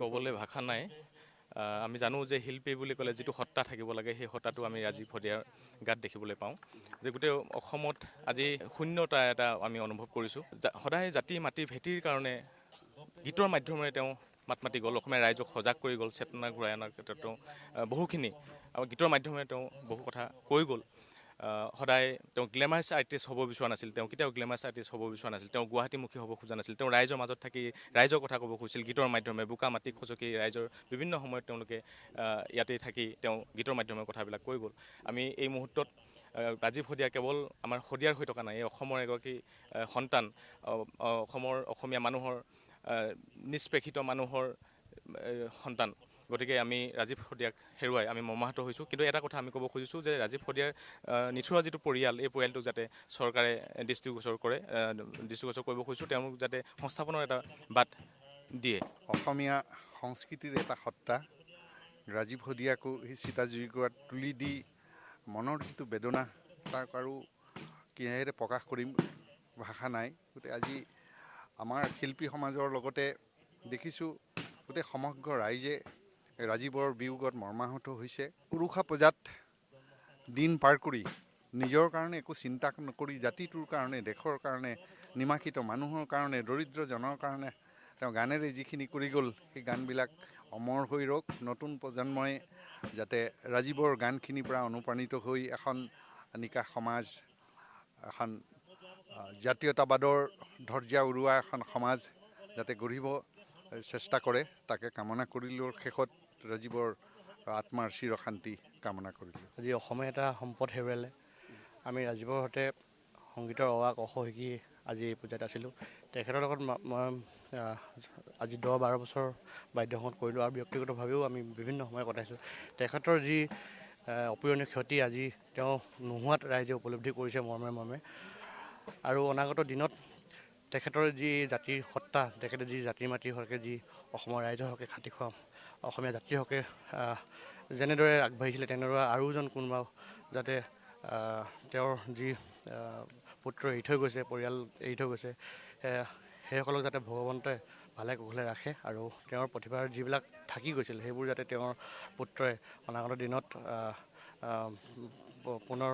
ক'বলৈ ভাষা নাই। আমি জানো যে শিল্পী বুলি ক'লে যিটো সত্তা থাকিব লাগে সেই সত্তাটো আমি ৰাজীৱ শদিয়াৰ গাত দেখিবলৈ পাওঁ। যে গোটেই অসমত আজি শূন্যতা এটা আমি অনুভৱ কৰিছোঁ। সদায় জাতি মাটি ভেটিৰ কাৰণে গীতৰ মাধ্যমেৰে তেওঁ মাত মাতি গ'ল, অসমীয়া ৰাইজক সজাগ কৰি গ'ল, চেতনা ঘূৰাই অনাৰ ক্ষেত্ৰত তেওঁ বহুখিনি আৰু গীতৰ মাধ্যমেৰে তেওঁ বহু কথা কৈ গ'ল। সদায় তেওঁ গ্লেমাৰাছ আৰ্টিষ্ট হ'ব বিচৰা নাছিল, তেওঁ কেতিয়াও গ্লেমাৰাছ আৰ্টিষ্ট হ'ব বিচৰা নাছিল, তেওঁ গুৱাহাটীমুখী হ'ব খোজা নাছিল, তেওঁ ৰাইজৰ মাজত থাকি ৰাইজৰ কথা ক'ব খুজিছিল গীতৰ মাধ্যমেৰে। বোকা মাটি খচকি ৰাইজৰ বিভিন্ন সময়ত তেওঁলোকে ইয়াতেই থাকি তেওঁ গীতৰ মাধ্যমেৰে কথাবিলাক কৈ গ'ল। আমি এই মুহূৰ্তত ৰাজীৱ শদিয়া কেৱল আমাৰ শদিয়াৰ হৈ থকা নাই, এই অসমৰ এগৰাকী সন্তান, অসমীয়া মানুহৰ নিষ্পেষিত মানুহৰ সন্তান। গতিকে আমি ৰাজীৱ শদিয়াক হেৰুৱাই আমি মৰ্মাহত হৈছোঁ। কিন্তু এটা কথা আমি ক'ব খুজিছোঁ যে ৰাজীৱ শদিয়াৰ নিথৰুৱা যিটো পৰিয়াল, এই পৰিয়ালটোক যাতে চৰকাৰে দৃষ্টিগোচৰ কৰিব খুজিছোঁ, তেওঁলোক যাতে সংস্থাপনৰ এটা বাট দিয়ে। অসমীয়া সংস্কৃতিৰ এটা সত্তা ৰাজীৱ শদিয়াকো সেই চিতাজুইকুৰাত তুলি দি মনৰ যিটো বেদনা তাক আৰু কিহেৰে প্ৰকাশ কৰিম ভাষা নাই। গতিকে আজি আমাৰ শিল্পী সমাজৰ লগতে দেখিছোঁ গোটেই সমগ্ৰ ৰাইজে ৰাজীৱৰ বিয়োগত মৰ্মাহত হৈছে। উৰুষা পূজাত দিন পাৰ কৰি নিজৰ কাৰণে একো চিন্তা নকৰি জাতিটোৰ কাৰণে, দেশৰ কাৰণে, নিমাখিত মানুহৰ কাৰণে, দৰিদ্ৰজনৰ কাৰণে তেওঁ গানেৰে যিখিনি কৰি গ'ল সেই গানবিলাক অমৰ হৈ ৰওক। নতুন প্ৰজন্মই যাতে ৰাজীৱৰ গানখিনিৰ পৰা অনুপ্ৰাণিত হৈ এখন নিকা সমাজ, এখন জাতীয়তাবাদৰ ধ্বজা উৰুৱা এখন সমাজ যাতে গঢ়িব চেষ্টা কৰে, তাকে কামনা কৰিলোঁ। শেষত ৰাজীৱৰ আত্মাৰ চিৰশান্তি কামনা কৰিলোঁ। আজি অসমে এটা সম্পদ হেৰুৱালে। আমি ৰাজীৱৰ সৈতে সংগীতৰ অৱাক অস শিকি আজি এই পূজাত আছিলোঁ। তেখেতৰ লগত মই আজি 10-12 বছৰ বাদ্য সংগীত কৰিলোঁ আৰু ব্যক্তিগতভাৱেও আমি বিভিন্ন সময় কটাইছোঁ। তেখেতৰ যি অপূৰণীয় ক্ষতি আজি তেওঁ নোহোৱাত ৰাইজে উপলব্ধি কৰিছে মৰ্মে মৰ্মে। আৰু অনাগত দিনত তেখেতৰ যি জাতিৰ সত্তা, তেখেতে যি জাতিৰ মাটিৰ হকে যি অসমৰ ৰাইজৰ হকে খাটি খোৱা অসমীয়া জাতিৰ হকে যেনেদৰে আগবাঢ়িছিলে তেনেদৰে আৰু এজন কোনোবা যাতে তেওঁৰ যি পুত্ৰ এৰি থৈ গৈছে, পৰিয়াল এৰি থৈ গৈছে, সেইসকলক যাতে ভগৱন্তই ভালে কুশলে ৰাখে আৰু তেওঁৰ প্ৰতিভাৰ যিবিলাক থাকি গৈছিল সেইবোৰ যাতে তেওঁৰ পুত্ৰই অনাগত দিনত পুনৰ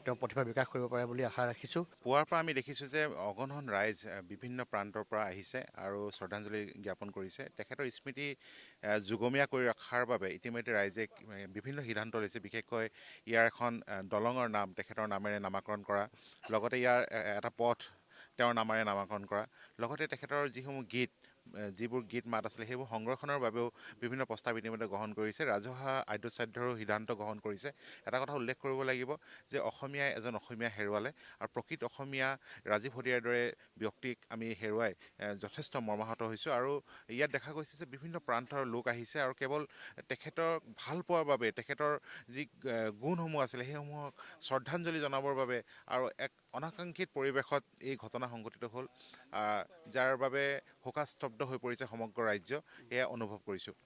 তেওঁ প্ৰতিভা বিকাশ কৰিব পাৰে বুলি আশা ৰাখিছোঁ। পুৱাৰ পৰা আমি দেখিছোঁ যে অগণন ৰাইজ বিভিন্ন প্ৰান্তৰ পৰা আহিছে আৰু শ্ৰদ্ধাঞ্জলি জ্ঞাপন কৰিছে। তেখেতৰ স্মৃতি যুগমীয়া কৰি ৰখাৰ বাবে ইতিমধ্যে ৰাইজে বিভিন্ন সিদ্ধান্ত লৈছে। বিশেষকৈ ইয়াৰ এখন দলঙৰ নাম তেখেতৰ নামেৰে নামাকৰণ কৰা, লগতে ইয়াৰ এটা পথ তেওঁৰ নামেৰে নামাকৰণ কৰা, লগতে তেখেতৰ যিবোৰ গীত মাত আছিলে সেইবোৰ সংৰক্ষণৰ বাবেও বিভিন্ন প্ৰস্তাৱ ইতিমধ্যে গ্ৰহণ কৰিছে। ৰাজহুৱা আদ্যশ্ৰাদ্ধৰো সিদ্ধান্ত গ্ৰহণ কৰিছে। এটা কথা উল্লেখ কৰিব লাগিব যে অসমীয়াই এজন অসমীয়া হেৰুৱালে আৰু প্ৰকৃত অসমীয়া ৰাজীৱ শদিয়াৰ দৰে ব্যক্তিক আমি হেৰুৱাই যথেষ্ট মৰ্মাহত হৈছোঁ। আৰু ইয়াত দেখা গৈছে যে বিভিন্ন প্ৰান্তৰ লোক আহিছে আৰু কেৱল তেখেতক ভাল পোৱাৰ বাবে, তেখেতৰ যি গুণসমূহ আছিলে সেইসমূহক শ্ৰদ্ধাঞ্জলি জনাবৰ বাবে আৰু এক অনাকাংক্ষিত পৰিৱেশত এই ঘটনা সংঘটিত হ'ল, যাৰ বাবে শোকাস্তব্ধ হৈ পৰিছে সমগ্ৰ ৰাজ্য, এয়া অনুভৱ কৰিছোঁ।